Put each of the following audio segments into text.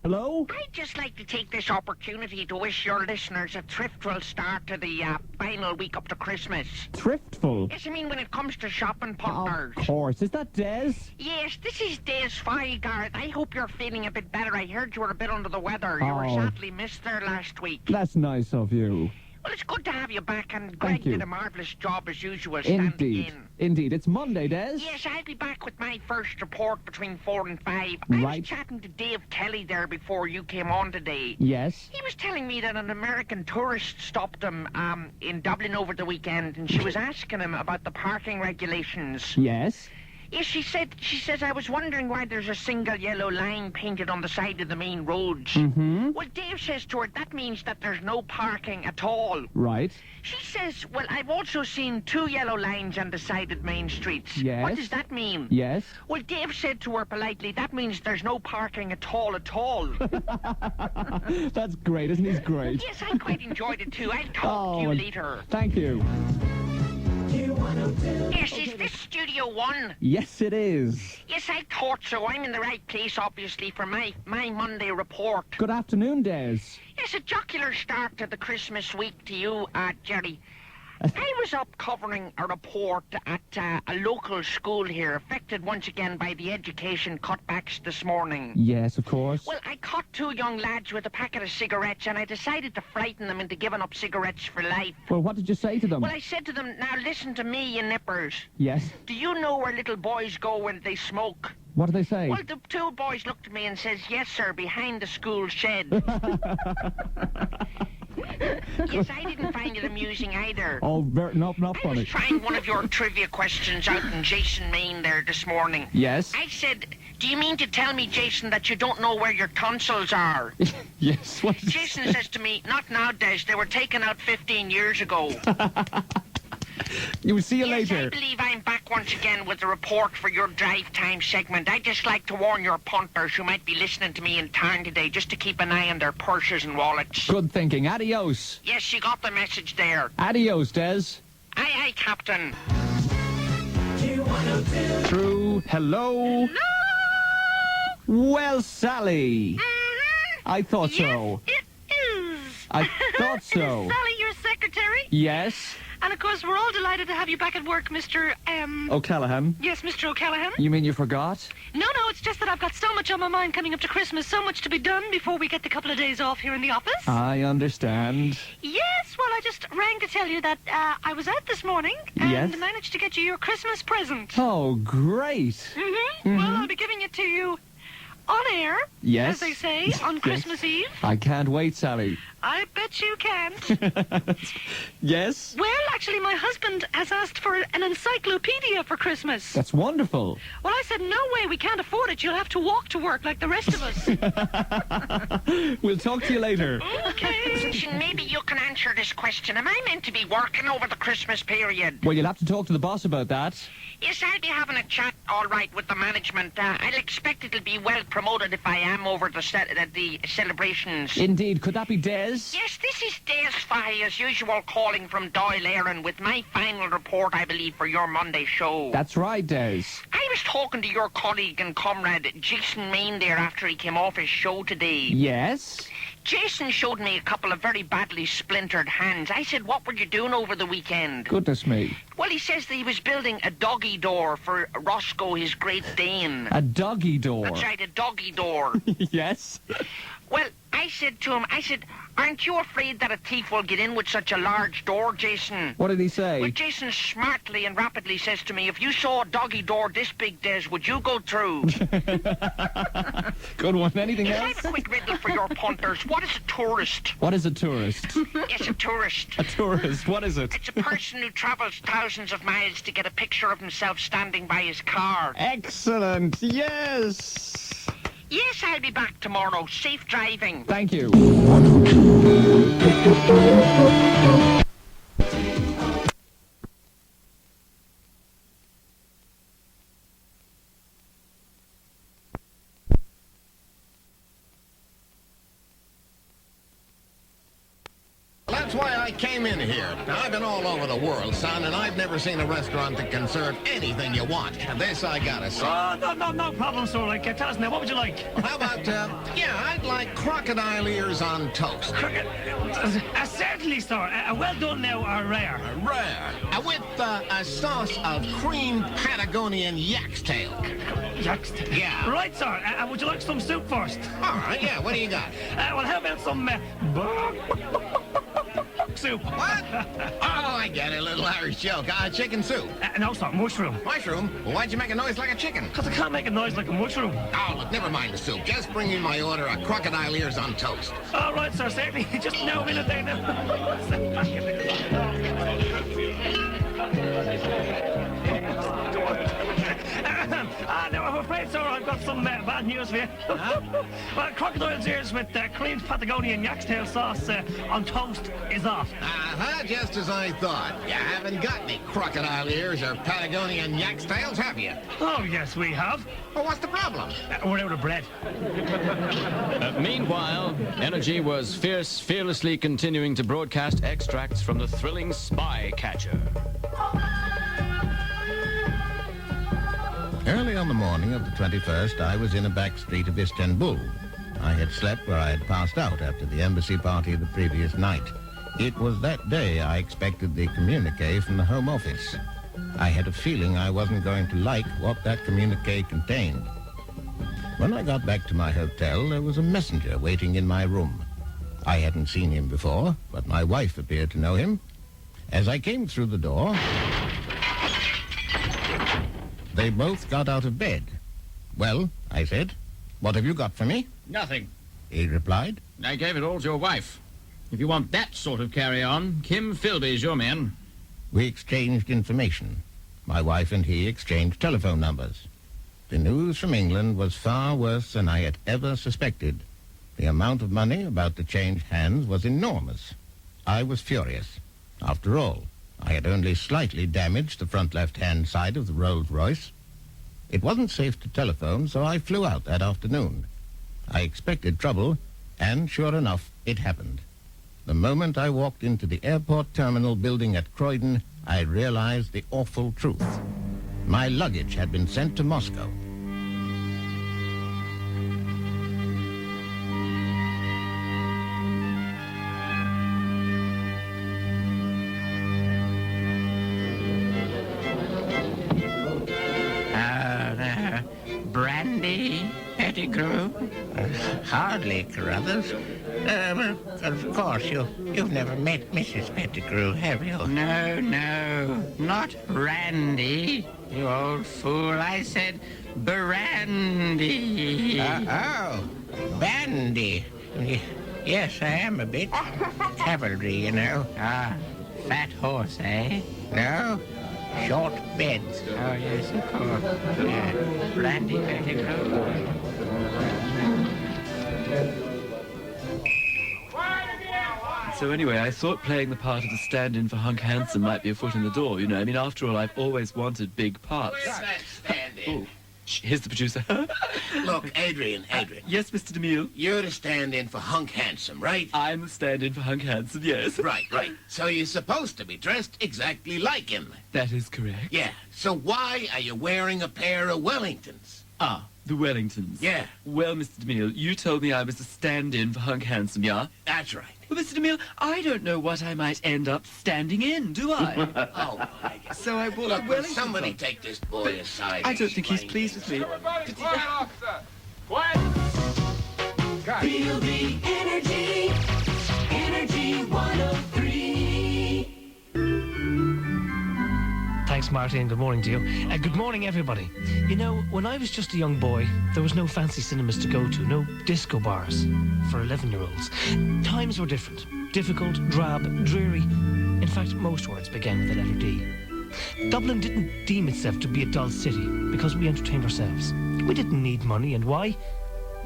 Hello? I'd just like to take this opportunity to wish your listeners a thriftful start to the final week up to Christmas. Thriftful? Yes, I mean when it comes to shopping partners. Of course. Is that Des? Yes, this is Des Fahey, Gareth. I hope you're feeling a bit better. I heard you were a bit under the weather. You were sadly missed there last week. That's nice of you. Well, it's good to have you back, and Greg did a marvellous job as usual Indeed. standing in. Indeed. It's Monday, Des. Yes, I'll be back with my first report between 4 and 5. I Right. was chatting to Dave Kelly there before you came on today. Yes. He was telling me that an American tourist stopped him in Dublin over the weekend, and she was asking him about the parking regulations. Yes. Yes, she says, I was wondering why there's a single yellow line painted on the side of the main roads. Mm-hmm. Well, Dave says to her, that means that there's no parking at all. Right. She says, well, I've also seen 2 yellow lines on the side of main streets. Yes. What does that mean? Yes. Well, Dave said to her politely, that means there's no parking at all at all. That's great. Isn't he great? Yes, I quite enjoyed it too. I'll talk to you later. Thank you. Q102. Yes, is this Studio One? Yes, it is. Yes, I thought so. I'm in the right place, obviously, for my Monday report. Good afternoon, Des. Yes, a jocular start to the Christmas week to you, Jerry. I was up covering a report at a local school here, affected once again by the education cutbacks this morning. Yes, of course. Well, I caught 2 young lads with a packet of cigarettes, and I decided to frighten them into giving up cigarettes for life. Well, what did you say to them? Well, I said to them, now listen to me, you nippers. Yes. Do you know where little boys go when they smoke? What do they say? Well, the 2 boys looked at me and says, yes, sir, behind the school shed. Yes, I didn't find it amusing either. Oh, not I funny. was trying one of your trivia questions out in Jason, Maine there this morning. Yes. I said, do you mean to tell me, Jason, that you don't know where your tonsils are? Yes. What did Jason says to me, not now, Des. They were taken out 15 years ago. You will see you Yes, later. I believe I'm back once again with the report for your drive time segment. I'd just like to warn your punters who might be listening to me in town today just to keep an eye on their purses and wallets. Good thinking. Adios. Yes, you got the message there. Adios, Des. Aye, aye, Captain. Q102. True. Hello. No! Well, Sally. I thought so. Yes, it is. I thought so. Sally, your secretary. Yes. And of course, we're all delighted to have you back at work, Mr. O'Callaghan. Yes, Mr. O'Callaghan. You mean you forgot? No, it's just that I've got so much on my mind coming up to Christmas, so much to be done before we get the couple of days off here in the office. I understand. Yes, well, I just rang to tell you that I was out this morning and Yes? managed to get you your Christmas present. Oh, great. Mm-hmm. Well, I'll be giving it to you on air, Yes. as they say, on Yes. Christmas Eve. I can't wait, Sally. I bet you can't. Yes? Well, actually, my husband has asked for an encyclopedia for Christmas. That's wonderful. Well, I said, no way, we can't afford it. You'll have to walk to work like the rest of us. We'll talk to you later. Okay. Listen, maybe you can answer this question. Am I meant to be working over the Christmas period? Well, you'll have to talk to the boss about that. Yes, I'll be having a chat, all right, with the management. I'll expect it'll be well promoted if I am over the celebrations. Indeed. Could that be Des? Yes, this is Des Fahey, as usual, calling from Doyle Aaron with my final report, I believe, for your Monday show. That's right, Des. I was talking to your colleague and comrade, Jason Maine, there after he came off his show today. Yes? Jason showed me a couple of very badly splintered hands. I said, what were you doing over the weekend? Goodness me. Well, he says that he was building a doggy door for Rosco, his Great Dane. A doggy door. That's right, a doggy door. Yes? Well, I said to him, aren't you afraid that a thief will get in with such a large door, Jason? What did he Well, say? Jason smartly and rapidly says to me, if you saw a doggy door this big, Des, would you go through? Good one. Anything Yes, I else? have a quick riddle for your punters. What is a tourist? What is a tourist? Yes, a tourist. A tourist. What is it? It's a person who travels thousands of miles to get a picture of himself standing by his car. Excellent. Yes. Yes, I'll be back tomorrow. Safe driving. Thank you. That's why I came in here. Now, I've been all over the world, son, and I've never seen a restaurant that can serve anything you want. This I gotta say. No problem, sir. Like, tell us now, what would you like? How about, I'd like crocodile ears on toast. Certainly, sir. Well done now, rare. Rare. With a sauce of creamed Patagonian yak's tail. Yak's tail? Yeah. Right, sir. Would you like some soup first? All right, yeah, what do you got? Well, how about some soup? What? Oh, I get it, a little Irish joke. Chicken soup. No, sir, mushroom. Mushroom? Well, why'd you make a noise like a chicken? Because I can't make a noise like a mushroom. Oh, look, never mind the soup. Just bring me my order of crocodile ears on toast. All right, sir, certainly. Just now a minute there no, I'm afraid, sir, I've got some bad news for you. Well, crocodile's ears with creamed Patagonian yak's tail sauce on toast is off. Just as I thought. You haven't got any crocodile ears or Patagonian yak's tails, have you? Oh, yes, we have. Well, what's the problem? We're out of bread. Meanwhile, Energy was fearlessly continuing to broadcast extracts from the thrilling Spycatcher. Early on the morning of the 21st, I was in a back street of Istanbul. I had slept where I had passed out after the embassy party the previous night. It was that day I expected the communique from the Home Office. I had a feeling I wasn't going to like what that communique contained. When I got back to my hotel, there was a messenger waiting in my room. I hadn't seen him before, but my wife appeared to know him. As I came through the door, they both got out of bed. "Well," I said, "what have you got for me?" Nothing. He replied. I gave it all to your wife. If you want that sort of carry-on, Kim Philby's your man. We exchanged information. My wife and he exchanged telephone numbers. The news from England was far worse than I had ever suspected. The amount of money about to change hands was enormous. I was furious. After all, I had only slightly damaged the front left-hand side of the Rolls-Royce. It wasn't safe to telephone, so I flew out that afternoon. I expected trouble, and sure enough, it happened. The moment I walked into the airport terminal building at Croydon, I realized the awful truth. My luggage had been sent to Moscow. Brandy, Pettigrew? Hardly, Carruthers. Of course, you've never met Mrs. Pettigrew, have you? No, not Randy. You old fool, I said Brandy. Bandy. Yes, I am a bit. Cavalry, you know. Fat horse, eh? No, short beds. Oh, yes, of course. Yeah. Brandy, Pettigrew. So anyway, I thought playing the part of the stand-in for Hunk Handsome might be a foot in the door, you know. I mean, after all, I've always wanted big parts. Where's that stand-in? Oh, here's the producer. Look, Adrien. Yes, Mr. DeMille? You're the stand-in for Hunk Handsome, right? I'm the stand-in for Hunk Handsome, yes. Right. So you're supposed to be dressed exactly like him. That is correct. Yeah. So why are you wearing a pair of Wellingtons? The Wellingtons. Yeah. Well, Mr. DeMille, you told me I was a stand-in for Hunk Handsome, yeah? That's right. Well, Mr. DeMille, I don't know what I might end up standing in, do I? Oh, my God. So I wore Look, the will Wellingtons. somebody take this boy aside? I don't think he's Explain pleased this. with me. Everybody, quiet, officer. Quiet. Feel the energy. Energy 103. Thanks, Marty, and good morning to you. Good morning, everybody. You know, when I was just a young boy, there was no fancy cinemas to go to, no disco bars for 11-year-olds. Times were different. Difficult, drab, dreary. In fact, most words began with the letter D. Dublin didn't deem itself to be a dull city because we entertained ourselves. We didn't need money, and why?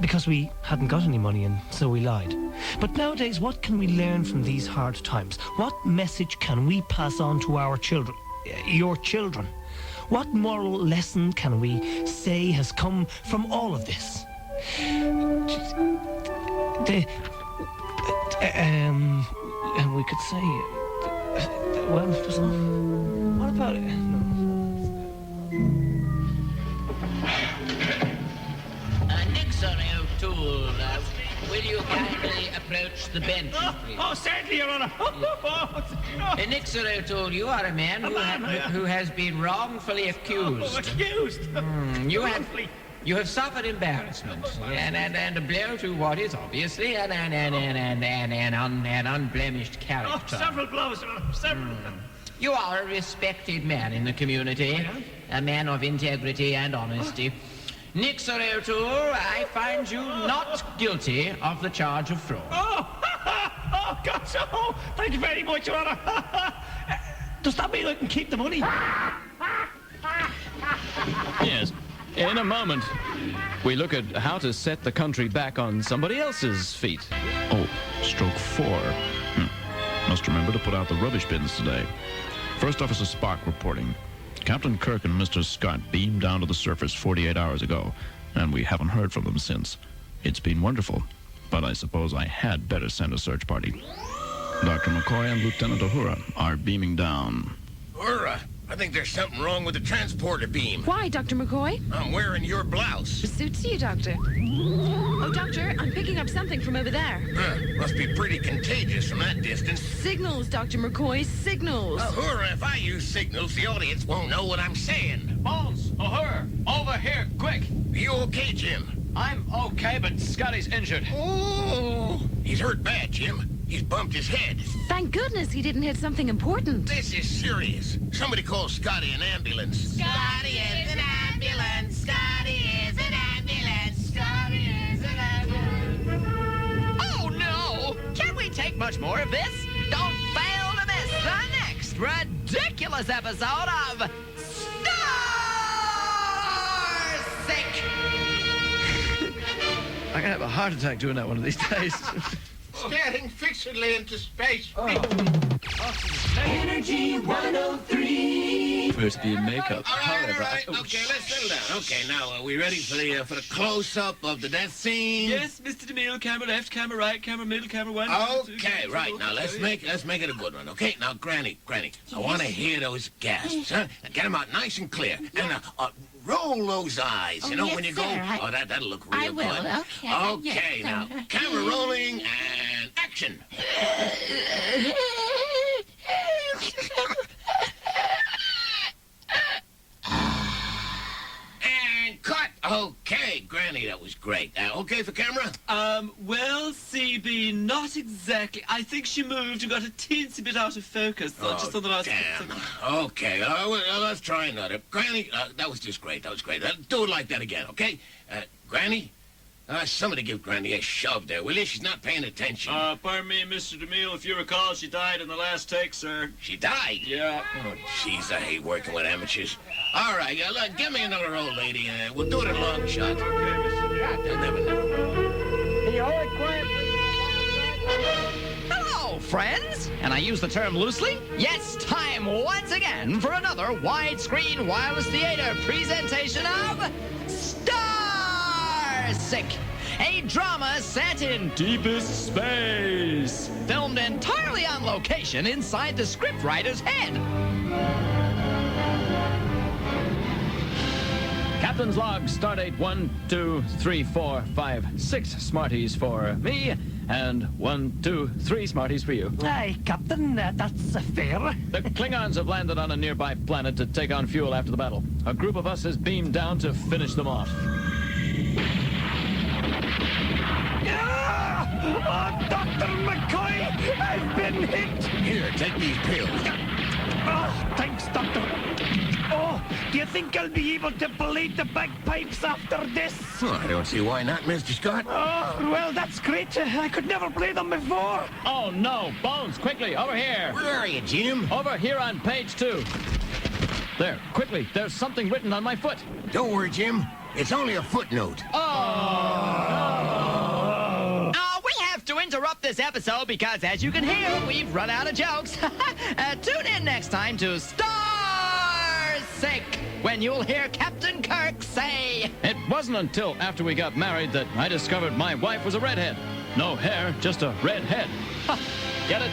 Because we hadn't got any money, and so we lied. But nowadays, what can we learn from these hard times? What message can we pass on to our children? Your children? What moral lesson can we say has come from all of this? And we could say, well, what about it? No. Nixer O'Toole, will you kindly approach the bench, please? Oh, certainly, Your Honor. Nixer O'Toole, you are a man who has been wrongfully accused. Accused? You have suffered embarrassment and a blow to what is obviously an unblemished character. Oh, several blows, Your Honor, several. You are a respected man in the community, a man of integrity and honesty. Nixer O'Toole, I find you not guilty of the charge of fraud. Oh, God, oh, thank you very much, Your Honor. Does that mean I can keep the money? Yes. In a moment, we look at how to set the country back on somebody else's feet. Oh, stroke 4. Must remember to put out the rubbish bins today. First Officer Spock reporting. Captain Kirk and Mr. Scott beamed down to the surface 48 hours ago, and we haven't heard from them since. It's been wonderful, but I suppose I had better send a search party. Dr. McCoy and Lieutenant Uhura are beaming down. Uhura, I think there's something wrong with the transporter beam. Why, Dr. McCoy? I'm wearing your blouse. It suits you, Doctor. Oh, Doctor, I'm picking up something from over there. Must be pretty contagious from that distance. Signals, Dr. McCoy, signals. Uhura, if I use signals, the audience won't know what I'm saying. Bones, Uhura, over here, quick. Are you okay, Jim? I'm okay, but Scotty's injured. Oh, he's hurt bad, Jim. He's bumped his head. Thank goodness he didn't hit something important. This is serious. Somebody call Scotty an ambulance. Scotty is an ambulance. Scotty is an ambulance. Scotty is an ambulance. Oh, no! Can we take much more of this? Don't fail to miss the next ridiculous episode of Starsick! I'm gonna have a heart attack doing that one of these days. Staring fixedly into space. Energy 103. For her to be in makeup. However, Okay, let's settle down. Okay, now, are we ready for the close-up of the death scene? Yes, Mr. DeMille, camera left, camera right, camera middle, camera one. Okay, right. Now, let's make it a good one, okay? Now, Granny, I want to hear those gasps, huh? Now, get them out nice and clear. And roll those eyes, you know, yes, when you go. sir, Oh, that'll look real I will, good. okay. Okay, Yes, now, sir. camera rolling and action. And cut. Okay, Granny, that was great. Okay for camera? Well, CB, not exactly. I think she moved and got a teensy bit out of focus. Just on the last... Damn. Okay, well, let's try another. Granny, that was just great. That was great. Do it like that again, okay? Granny? Somebody give Granny a shove there, will you? She's not paying attention. Pardon me, Mr. DeMille. If you recall, she died in the last take, sir. She died? Yeah. Oh, jeez, I hate working with amateurs. All right, look, give me another old lady. We'll do it a long shot. Okay, Mr. They'll never know. Hey, all right, quiet, Hello, friends! And I use the term loosely. Yes, time once again for another widescreen wireless theater presentation of Starsick, a drama set in deepest space, filmed entirely on location inside the scriptwriter's head. Captain's log, stardate 1, 2, 3, 4, 5, 6 Smarties for me, and 1, 2, 3 Smarties for you. Aye, Captain, that's fair. The Klingons have landed on a nearby planet to take on fuel after the battle. A group of us has beamed down to finish them off. Oh, Dr. McCoy, I've been hit. Here, take these pills. Oh, thanks, Doctor. Oh, do you think I'll be able to play the bagpipes after this? Oh, I don't see why not, Mr. Scott. Oh, well, that's great. I could never play them before. Oh, no. Bones, quickly, over here. Where are you, Jim? Over here on page 2. There, quickly. There's something written on my foot. Don't worry, Jim. It's only a footnote. We have to interrupt this episode because, as you can hear, we've run out of jokes. Tune in next time to Starsick, when you'll hear Captain Kirk say... It wasn't until after we got married that I discovered my wife was a redhead. No hair, just a red head. Ha! Get it?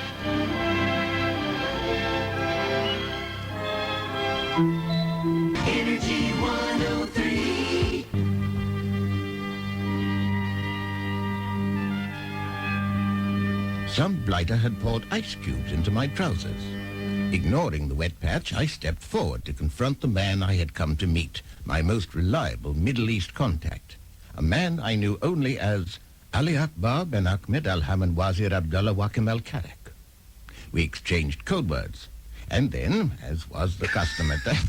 Energy 103. Some blighter had poured ice cubes into my trousers. Ignoring the wet patch, I stepped forward to confront the man I had come to meet, my most reliable Middle East contact, a man I knew only as Ali-ach-bah ben Ahmed al-Haman Wazir Abdullah Wakim al-Karak. We exchanged code words, and then, as was the custom at that...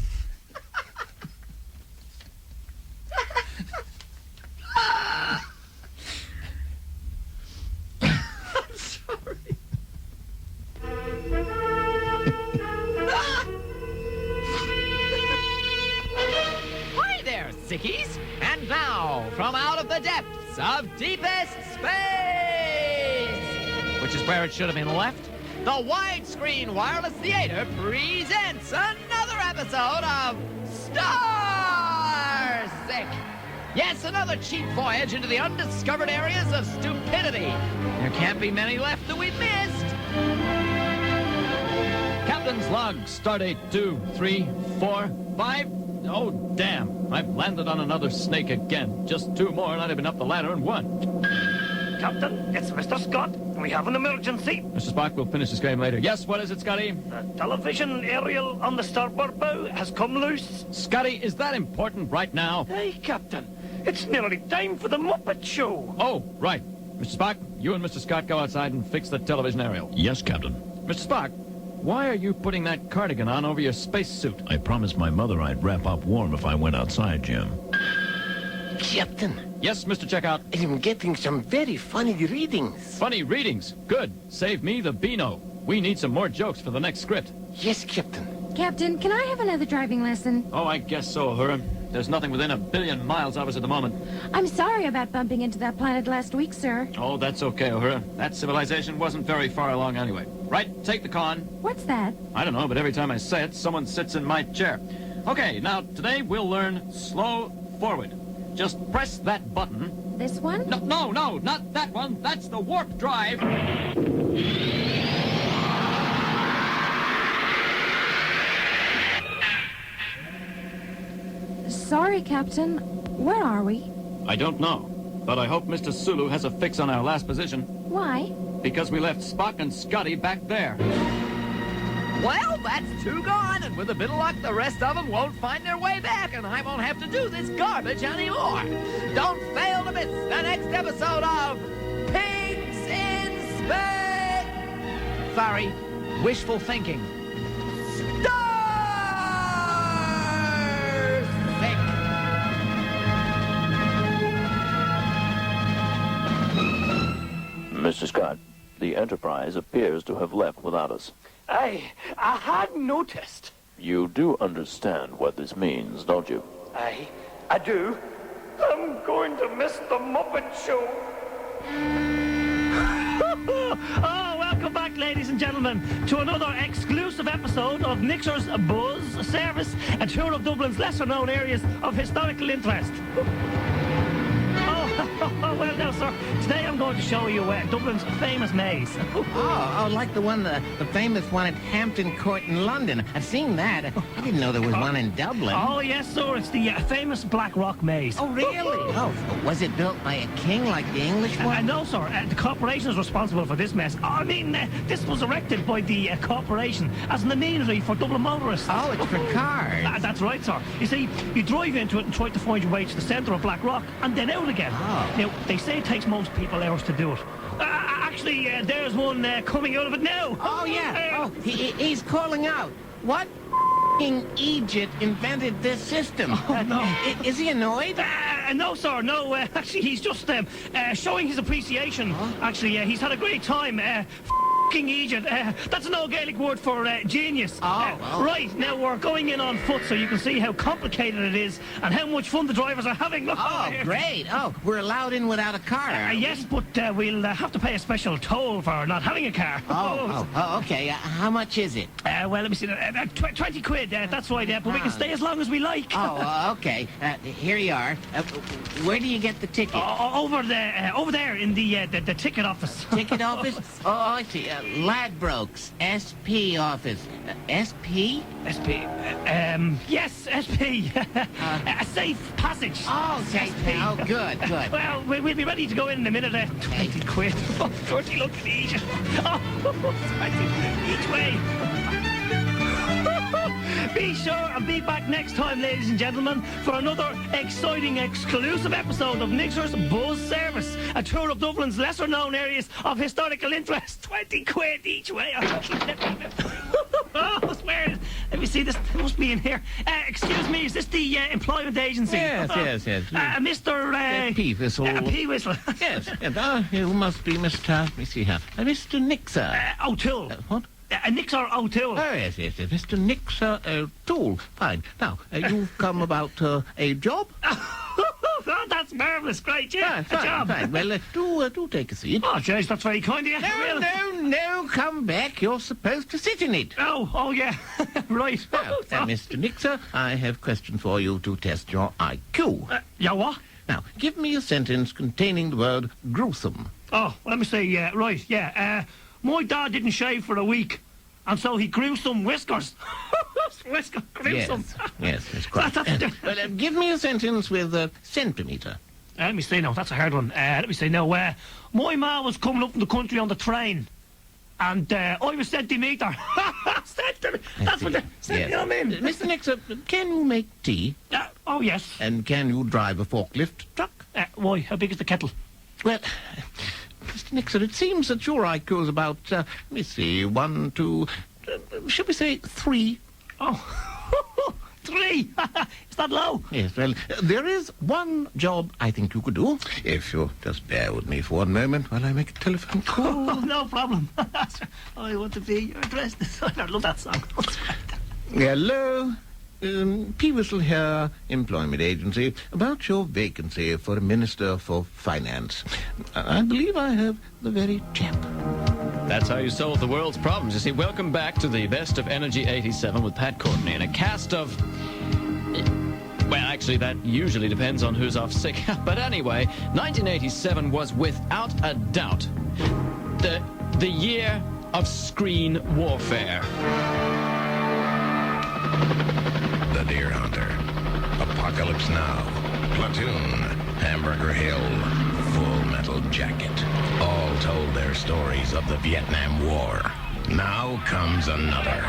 Hi there, sickies! And now, from out of the depths of deepest space, which is where it should have been left, the widescreen wireless theater presents another episode of Starsick. Yes, another cheap voyage into the undiscovered areas of stupidity. There can't be many left that we've missed. Captain's log, stardate 2345. Oh, damn. I've landed on another snake again. Just 2 more and I'd have been up the ladder in 1. Captain, it's Mr. Scott. We have an emergency. Mr. Spock, we'll finish this game later. Yes, what is it, Scotty? The television aerial on the starboard bow has come loose. Scotty, is that important right now? Hey, Captain. It's nearly time for the Muppet Show. Oh, right. Mr. Spock, you and Mr. Scott go outside and fix the television aerial. Yes, Captain. Mr. Spock, why are you putting that cardigan on over your spacesuit? I promised my mother I'd wrap up warm if I went outside, Jim. Captain, Yes, Mr. Checkout. I'm getting some very funny readings. Funny readings. Good. Save me the Beano. We need some more jokes for the next script. Yes, Captain. Captain, can I have another driving lesson? Oh, I guess so, Uhura. There's nothing within 1 billion miles of us at the moment. I'm sorry about bumping into that planet last week, sir. Oh, that's okay, Uhura. That civilization wasn't very far along anyway. Right, take the con. What's that? I don't know, but every time I say it, someone sits in my chair. Okay, now today we'll learn slow forward. Just press that button. This one? No, not that one. That's the warp drive. Sorry, Captain. Where are we? I don't know, but I hope Mr. Sulu has a fix on our last position. Why? Because we left Spock and Scotty back there. Well, that's 2 gone, and with a bit of luck, the rest of them won't find their way back, and I won't have to do this garbage anymore. Don't fail to miss the next episode of Pigs in Space. Sorry, wishful thinking. Starsick. Mr. Scott, the Enterprise appears to have left without us. I had noticed. You do understand what this means, don't you? I do. I'm going to miss the Muppet Show. Oh, welcome back, ladies and gentlemen, to another exclusive episode of Nixer's Buzz Service, a tour of Dublin's lesser-known areas of historical interest. Oh, well, no, sir. Today I'm going to show you Dublin's famous maze. Oh, like the famous one at Hampton Court in London. I've seen that. I didn't know there was one in Dublin. Oh, yes, sir. It's the famous Black Rock Maze. Oh, really? Oh, was it built by a king like the English one? No, sir. The corporation is responsible for this mess. I mean, this was erected by the corporation as an amenity for Dublin motorists. Oh, it's for cars. That's right, sir. You see, you drive into it and try to find your way to the centre of Black Rock and then out again. Oh. Now, they say it takes most people hours to do it. Actually, there's one coming out of it now. Oh, yeah. He's calling out. What Egypt invented this system? Oh, no. Is he annoyed? No, sir, no. Actually, he's just showing his appreciation. Huh? Actually, he's had a great time. Egypt. That's an old Gaelic word for genius. Oh. Right, now we're going in on foot so you can see how complicated it is and how much fun the drivers are having. Look, Great. Oh, we're allowed in without a car. Yes, but we'll have to pay a special toll for not having a car. Okay. How much is it? Well, let me see. 20 quid. That's right, but we can stay as long as we like. Okay. Here you are. Where do you get the ticket? Over there in the ticket office. Ticket office? Oh, I see. Ladbrokes, SP office. SP? SP. Yes, SP. A safe passage. Oh, safe. Oh, good. Well, we'll be ready to go in a minute. 20 quid. 30 look at each. Oh, 20 each way. Be sure and be back next time, ladies and gentlemen, for another exciting, exclusive episode of Nixer's Buzz Service, a tour of Dublin's lesser-known areas of historical interest. 20 quid each way. Oh, I swear. Let me see this. It must be in here. Excuse me, is this the employment agency? Yes. Mr. P. Whistle. P. Whistle. Yes. You must be Mr. Let me see here. Mr. Nixer. O'Toole. What? Nixer O'Toole. Oh, yes. Mr. Nixer O'Toole. Fine. Now, you've come about a job? Oh, that's marvellous. Great, yeah. Fine, a job. Fine. Well, do take a seat. Oh, Jez, that's very kind of you. No, come back. You're supposed to sit in it. Oh, yeah. Right. Now, Mr. Nixer, I have a question for you to test your IQ. Yeah, what? Now, give me a sentence containing the word gruesome. Oh, well, let me see. Right, yeah. My dad didn't shave for a week, and so he grew some whiskers. Gruesome. Yes, that's quite. Well, give me a sentence with a centimetre. Let me see now. That's a hard one. Let me see now. My ma was coming up from the country on the train, and I was centimetre. Centimetre. That's what you know what I mean? Mr. Nixer, can you make tea? Oh, yes. And can you drive a forklift truck? Why? How big is the kettle? Well, Mr. Nixer, it seems that your IQ is about, let me see, 1, 2, should we say 3? Oh, 3? Is that low? Yes, well, there is one job I think you could do. If you'll just bear with me for one moment while I make a telephone call. Oh, no problem. I want to be your address. I love that song. Hello? P. Whistle here, Employment Agency, about your vacancy for a Minister for Finance. I believe I have the very chap. That's how you solve the world's problems. You see, welcome back to the Best of Energy 87 with Pat Courtney and a cast of... Well, actually, that usually depends on who's off sick. But anyway, 1987 was without a doubt the year of screen warfare. The Deer Hunter, Apocalypse Now, Platoon, Hamburger Hill, Full Metal Jacket, all told their stories of the Vietnam War. Now comes another,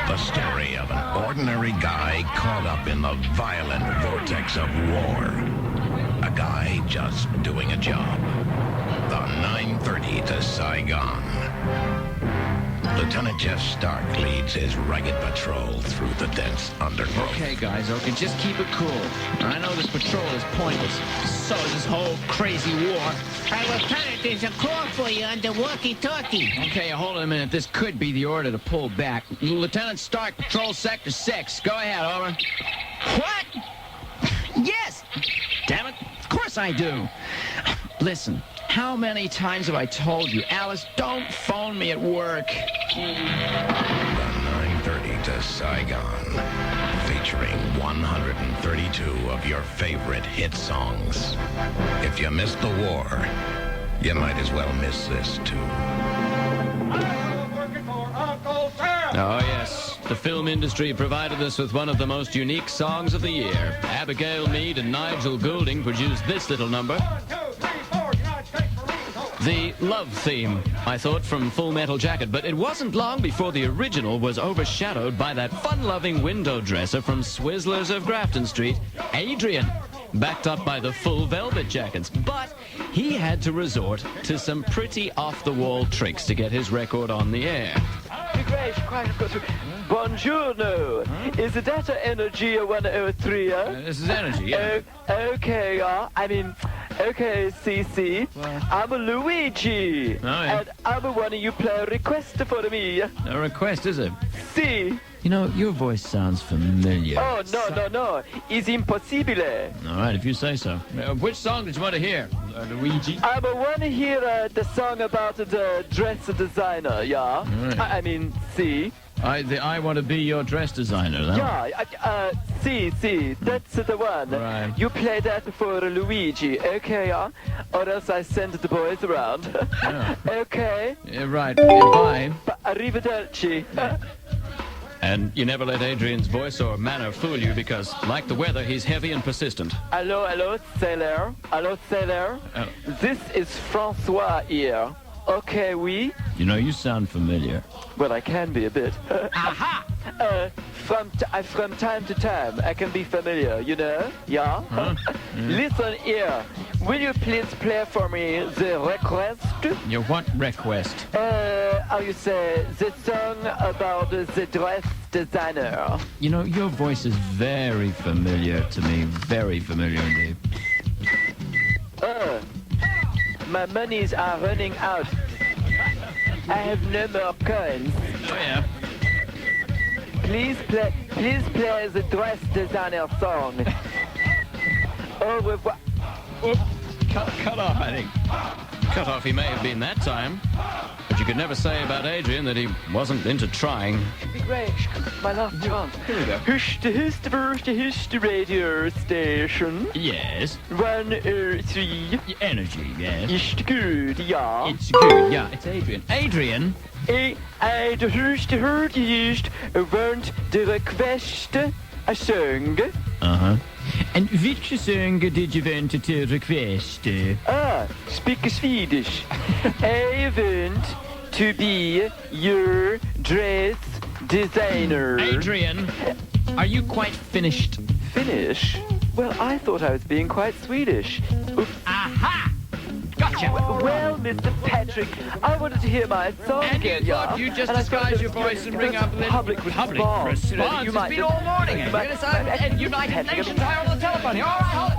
the story of an ordinary guy caught up in the violent vortex of war. A guy just doing a job. The 9:30 to Saigon. Lieutenant Jeff Stark leads his ragged patrol through the dense undergrowth. Okay, guys, just keep it cool. I know this patrol is pointless. So is this whole crazy war. Lieutenant, there's a call for you on the walkie-talkie. Okay, hold on a minute. This could be the order to pull back. Lieutenant Stark, patrol sector 6. Go ahead, over. What? Yes! Damn it. Of course I do. Listen. How many times have I told you, Alice, don't phone me at work? The 9:30 to Saigon, featuring 132 of your favorite hit songs. If you missed the war, you might as well miss this, too. Oh, yes. The film industry provided us with one of the most unique songs of the year. Abigail Mead and Nigel Goulding produced this little number. The love theme, I thought, from Full Metal Jacket, but it wasn't long before the original was overshadowed by that fun-loving window dresser from Swizzlers of Grafton Street, Adrien, backed up by the Full Velvet Jackets. But he had to resort to some pretty off-the-wall tricks to get his record on the air. Buongiorno. Is the data Energy 103? This is Energy, yeah. Okay, okay, CC. I'm Luigi. Oh, yeah. And I'm wanting you play a request for me. A request, is it? Si. You know, your voice sounds familiar. Oh, no. It's impossibile. All right, if you say so. Which song did you want to hear, Luigi? I want to hear the song about the dress designer, yeah? Right. Si. I want to be your dress designer, no? Yeah, see, that's the one. Right. You play that for Luigi, okay, yeah? Or else I send the boys around. Yeah. Okay? Yeah, right. Bye. Arrivederci. And you never let Adrian's voice or manner fool you because, like the weather, he's heavy and persistent. Hello, sailor. Hello, sailor. Oh. This is Francois here. Okay, oui? You know, you sound familiar. Well, I can be a bit. Aha! From time to time, I can be familiar, you know? Yeah? Huh? Listen here. Will you please play for me the request? Your what request? How you say, the song about the dress designer. You know, your voice is very familiar to me. Very familiar indeed. My monies are running out. I have no more coins. Oh, yeah. Please play the dress designer song. Au revoir. Whoop. Cut off, I think. Cut off he may have been that time. But you could never say about Adrian that he wasn't into trying. Great, my last chance. Here we go. Who's the radio station? Yes. 103. Energy, yes. It's good, yeah. It's good, yeah. It's Adrian. Adrian? I who's the hurtiest want the request a song. Uh-huh. And which song did you want to request? Speak Swedish. I want to be your dress designer. Adrian, are you quite finished? Finish? Well, I thought I was being quite Swedish. Oops. Aha! Gotcha! Well, Mr. Patrick, I wanted to hear my song And again, you thought you'd just disguise your voice and ring up a little public response. You know, it's been all morning. And United Nations higher on the telephone. All right, hold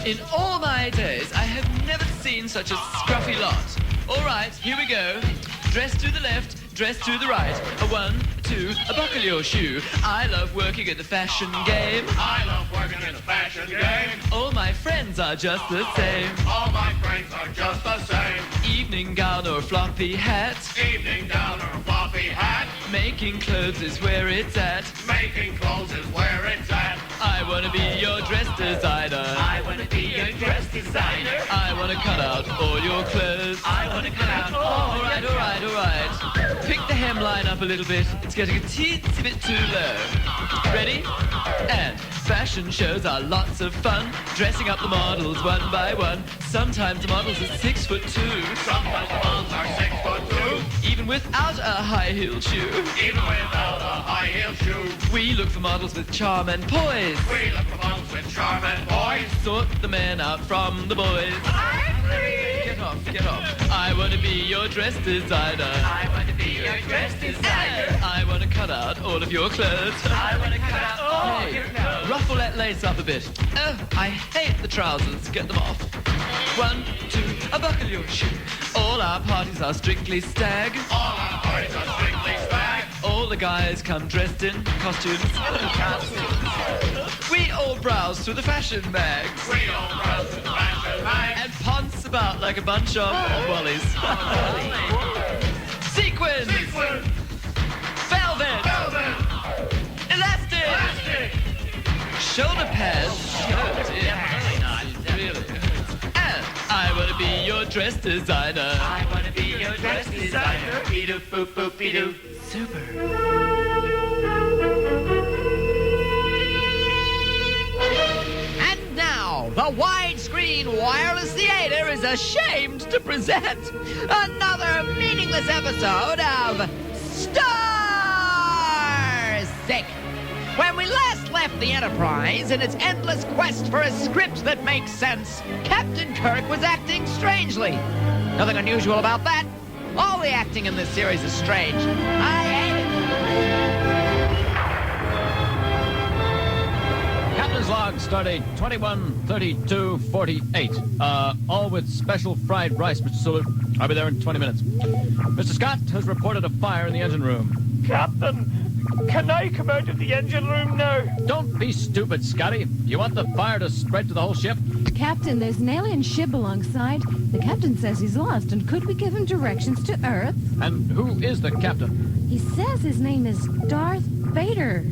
it. In all my days, I have never seen such a scruffy lot. All right, here we go. Dress to the left, dress to the right. A 1, 2, buckle your shoe. I love working at the fashion game. I love working in the fashion game. All my friends are just the same. All my friends are just the same. Evening gown or floppy hat. Evening gown or floppy hat. Making clothes is where it's at. Making clothes is where it's at. I wanna be your dress designer. I wanna be your dress designer. I wanna cut out all your clothes. I wanna cut out all your All right. Pick the hemline up a little bit. It's getting a teensy bit too low. Ready? And fashion shows are lots of fun. Dressing up the models one by one. Sometimes the models are 6'2". Sometimes the models are 6'2". Even without a high-heeled shoe. Even without a high-heeled shoe. We look for models with charm and poise. We look for models with charm and poise. Sort the men out from the boys. Get off. I want to be your dress designer. I want to be your dress designer. I want to cut out all of your clothes. I want to cut out all of your clothes. Ruffle that lace up a bit. Oh, I hate the trousers. Get them off. 1, 2, buckle your shoe. All our parties are strictly stag. All our parties are strictly stag. All the guys come dressed in costumes. We all browse through the fashion mags. We all browse through the fashion mags. And ponce about like a bunch of wallies. Sequins. Velvet. Elastic. Shoulder pads. Really. And I want to be your dress designer. I want to be your dress designer. Be-doo, boop, boop, be-doo. And now, the widescreen wireless theater is ashamed to present another meaningless episode of Starsick. When we last left the Enterprise in its endless quest for a script that makes sense, Captain Kirk was acting strangely. Nothing unusual about that. All the acting in this series is strange. I hate it. Captain's log, stardate 213248. All with special fried rice, Mr. Sulu. I'll be there in 20 minutes. Mr. Scott has reported a fire in the engine room. Captain, can I come out of the engine room now? Don't be stupid, Scotty. You want the fire to spread to the whole ship? Captain, there's an alien ship alongside. The captain says he's lost, and could we give him directions to Earth? And who is the captain? He says his name is Darth Vader.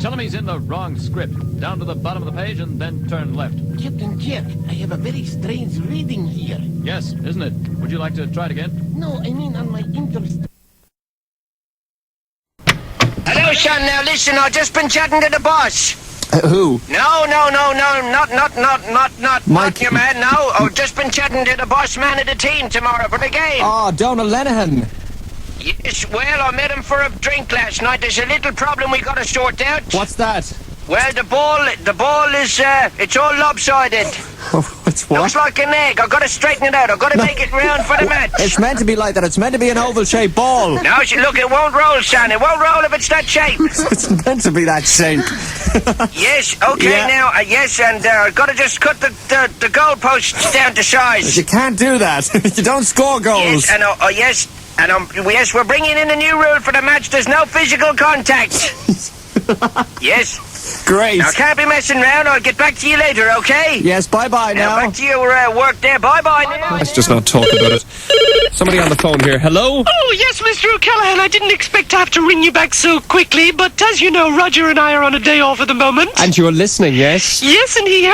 Tell him he's in the wrong script. Down to the bottom of the page and then turn left. Captain Kirk, I have a very strange reading here. Yes, isn't it? Would you like to try it again? No, I mean on my interest. Hello, son. Now listen, I've just been chatting to the boss. Who? No, not your man, no. I've just been chatting to the boss man of the team tomorrow for the game. Oh, Donald Lenihan. Yes, well, I met him for a drink last night. There's a little problem we got to sort out. What's that? Well, the ball is, it's all lopsided. What's what? Looks like an egg. I've got to straighten it out. I've got to make it round for the match. It's meant to be like that. It's meant to be an oval-shaped ball. No, look, it won't roll, son. It won't roll if it's that shape. It's meant to be that shape. Yes, okay, Yeah. now, yes, and I've got to just cut the goalposts down to size. You can't do that. You don't score goals. Yes, and yes, we're bringing in a new rule for the match. There's no physical contact. Yes. Great. Now, can't be messing around. I'll get back to you later, okay? Yes, bye-bye now. Back to your work there. Bye-bye now. Let's just not talk about it. Somebody on the phone here. Hello? Oh, yes, Mr. O'Callaghan. I didn't expect to have to ring you back so quickly, but as you know, Roger and I are on a day off at the moment. And you're listening, yes? Yes, and he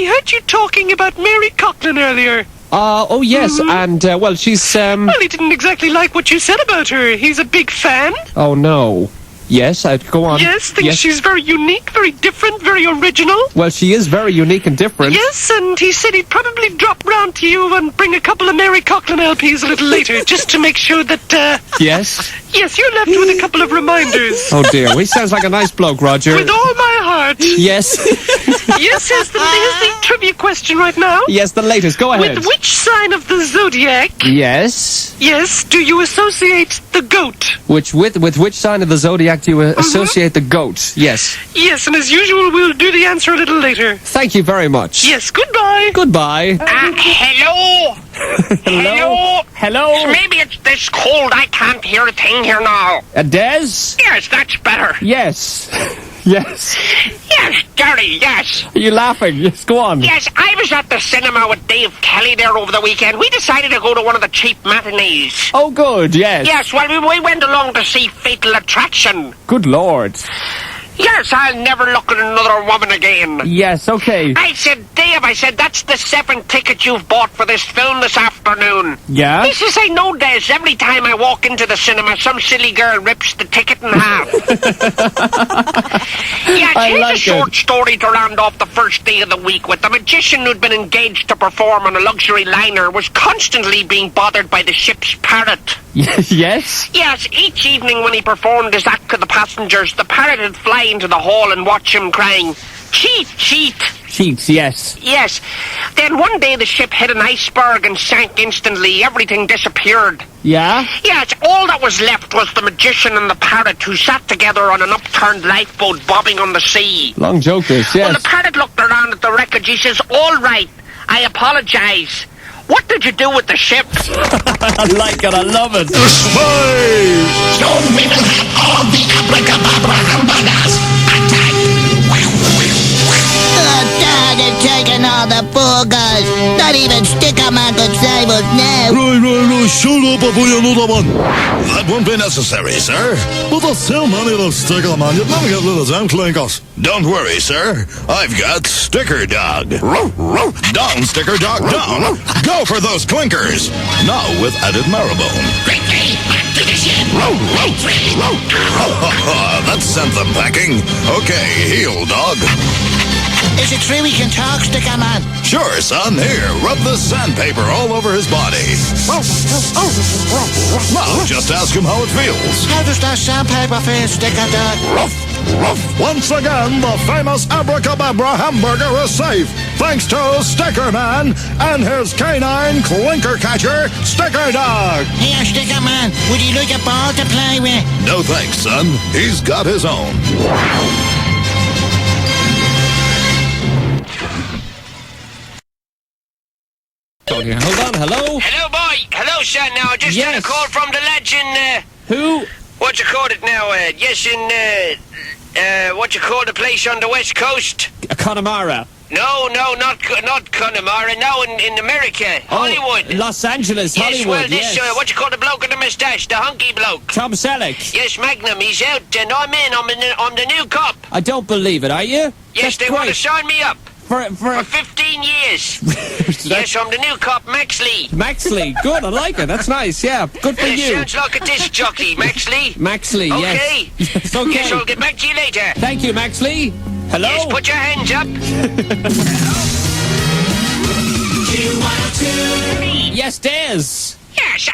heard you talking about Mary Coughlan earlier. Oh, yes, and, well, she's, Well, he didn't exactly like what you said about her. He's a big fan. Oh, no. Yes, I'd go on. Yes, thinks she's very unique, very different, very original. Well, she is very unique and different. Yes, and he said he'd probably drop round to you and bring a couple of Mary Coughlan LPs a little later, just to make sure that, Yes? Yes, you're left with a couple of reminders. Oh, dear. He sounds like a nice bloke, Roger. With all my heart. Yes. Yes, here's the trivia question right now. Yes, the latest. Go ahead. With which sign of the zodiac, Yes. yes, do you associate the goat? With which sign of the zodiac do you associate the goat? Yes. Yes, and as usual, we'll do the answer a little later. Thank you very much. Yes, goodbye. Goodbye. Hello? Hello? Hello? Maybe it's this cold. I can't hear a thing here now. Des? Yes, that's better. Yes. Yes. Yes, Jerry, yes. Are you laughing? Yes, go on. Yes, I was at the cinema with Dave Kelly there over the weekend. We decided to go to one of the cheap matinees. Oh, good, yes. Yes, well, we went along to see Fatal Attraction. Good Lord. Yes, I'll never look at another woman again. Yes, okay. I said, Dave, that's the 7th ticket you've bought for this film this afternoon. Yeah? He says, I know, Des. Every time I walk into the cinema, some silly girl rips the ticket in half. Yeah, here's a short story to round off the first day of the week with the magician who'd been engaged to perform on a luxury liner was constantly being bothered by the ship's parrot. Yes? Yes, each evening when he performed his act to the passengers, the parrot would fly into the hall and watch him crying, "Cheat, cheat." Cheats, yes. Yes. Then one day the ship hit an iceberg and sank instantly. Everything disappeared. Yeah? Yes, all that was left was the magician and the parrot who sat together on an upturned lifeboat bobbing on the sea. Long joke this, yes. When the parrot looked around at the wreckage, he says, "All right, I apologize. What did you do with the ship?" I like it, I love it. The space! Don't we will have all the abracadabra hamburgers! Attack! They're taking all the burgers. Not even Stickerman could save us now. Right, shut up or put another one. That won't be necessary, sir. But there's so many of those Stickerman, you'd never get rid of them clinkers. Don't worry, sir. I've got Sticker Dog. Down, Sticker Dog, down. Go for those clinkers. Now with added marrowbone. Quickly, back to the ship! That sent them packing. Okay, heel, dog. Is it true we can talk, Stickerman? Sure, son. Here, rub this sandpaper all over his body. Now, just ask him how it feels. How does that sandpaper feel, Sticker Dog? Once again, the famous abracadabra hamburger is safe, thanks to Stickerman and his canine clinker catcher, Sticker Dog. Here, Stickerman, would you like a ball to play with? No thanks, son. He's got his own. Hold on, hello? Hello, boy. Hello, son. Now, I just had a call from the legend, Who? What you call it now? Yes, in, what you call the place on the west coast? Connemara. No, not Connemara. No, in America, Hollywood. Los Angeles, Yes, Hollywood, well, this, yes. what you call the bloke with the moustache, the hunky bloke. Tom Selleck. Yes, Magnum, he's out, and I'm in. I'm the new cop. I don't believe it, are you? Yes, That's they want to great. sign me up. For 15 years. Yes, I'm the new cop, Max Lee. Max Lee, good, I like it. That's nice, yeah. Good for Yes, you. sounds like a disc jockey, Max Lee. Max Lee, yes. Okay. Yes, okay. Yes, I'll get back to you later. Thank you, Max Lee. Hello? Yes, put your hands up. Q102. Yes, Des. Yes,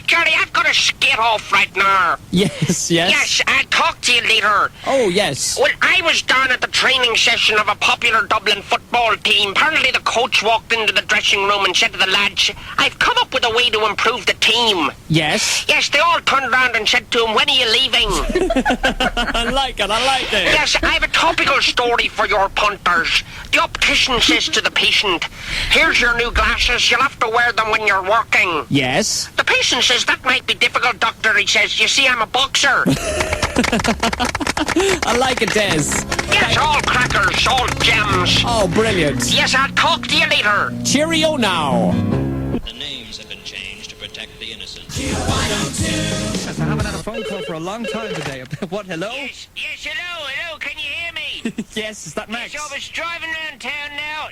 Jerry, I've got to skate off right now. Yes. Yes, I'll talk to you later. Oh, yes. Well, I was down at the training session of a popular Dublin football team. Apparently the coach walked into the dressing room and said to the lads, I've come up with a way to improve the team. Yes. Yes, they all turned around and said to him, when are you leaving? I like it. Yes, I have a topical story for your punters. The optician says to the patient, here's your new glasses, you'll have to wear them when you're working. Yes. The patient says, that might be difficult, doctor. He says, you see, I'm a boxer. I like it, Des. Yes, all crackers, all gems. Oh, brilliant. Yes, I'll talk to you later. Cheerio now. The names have been changed to protect the innocent. Yes, I haven't had a phone call for a long time today. What, hello? Yes, hello, can you hear me? Yes, is that Max? Yes, I was driving around town now.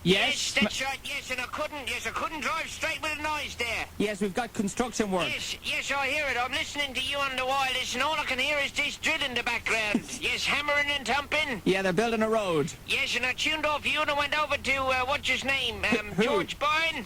Yes, that's right, yes, and I couldn't drive straight with the noise there. Yes, we've got construction work. Yes, I hear it. I'm listening to you on the wireless, and all I can hear is this drill in the background. Yes, hammering and thumping. Yeah, they're building a road. Yes, and I tuned off you and I went over to, what's his name? George Byrne?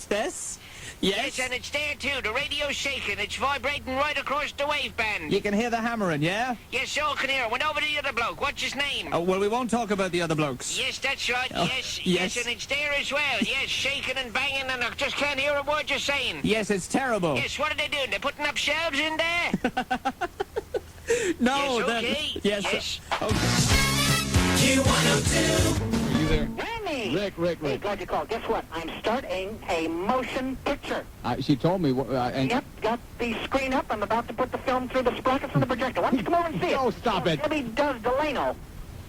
Yes. Yes, and it's there too. The radio's shaking. It's vibrating right across the wave band. You can hear the hammering, yeah? Yes, so I can hear it. Went over to the other bloke. What's his name? Oh, well, we won't talk about the other blokes. Yes, that's right. Oh, yes, and it's there as well. Yes, shaking and banging, and I just can't hear a word you're saying. Yes, it's terrible. Yes, what are they doing? They're putting up shelves in there? No, yes, okay. Yes. Okay. Q102. Are you there? Rick. Hey, glad you called. Guess what? I'm starting a motion picture. She told me. Yep, got the screen up. I'm about to put the film through the sprockets of the projector. Why don't you come over and see it? Oh, stop it. Debbie does Delano.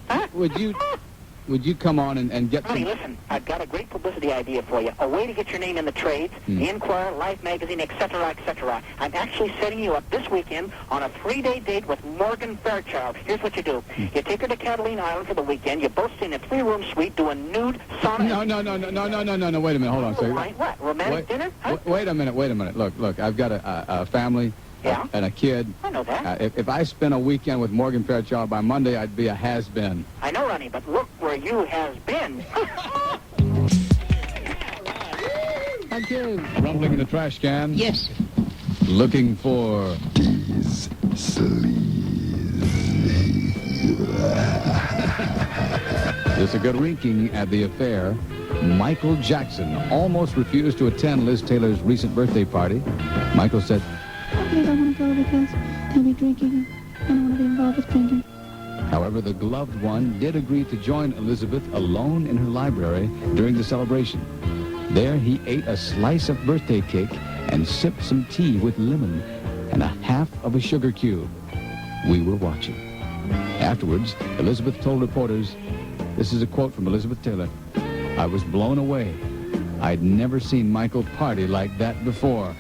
Huh? Would you come on and get Honey, listen, I've got a great publicity idea for you. A way to get your name in the trades, the Inquirer, Life Magazine, etc., etc. I'm actually setting you up this weekend on a 3-day date with Morgan Fairchild. Here's what you do. You take her to Catalina Island for the weekend. You both stay in a 3-room suite, do a nude sauna. No. Wait a minute. Hold on a second. What? Romantic dinner? Huh? Wait a minute. Look. I've got a family. Yeah? And a kid. I know that. If I spent a weekend with Morgan Fairchild by Monday, I'd be a has-been. I know, Ronnie, but look where you has been. Okay. Rumbling in the trash can. Yes. Looking for... These There's a good winking at the affair. Michael Jackson almost refused to attend Liz Taylor's recent birthday party. Michael said, I don't want to go because they'll be drinking. I don't want to be involved with drinking. However, the gloved one did agree to join Elizabeth alone in her library during the celebration. There he ate a slice of birthday cake and sipped some tea with lemon and a half of a sugar cube. We were watching. Afterwards, Elizabeth told reporters, this is a quote from Elizabeth Taylor, I was blown away. I'd never seen Michael party like that before.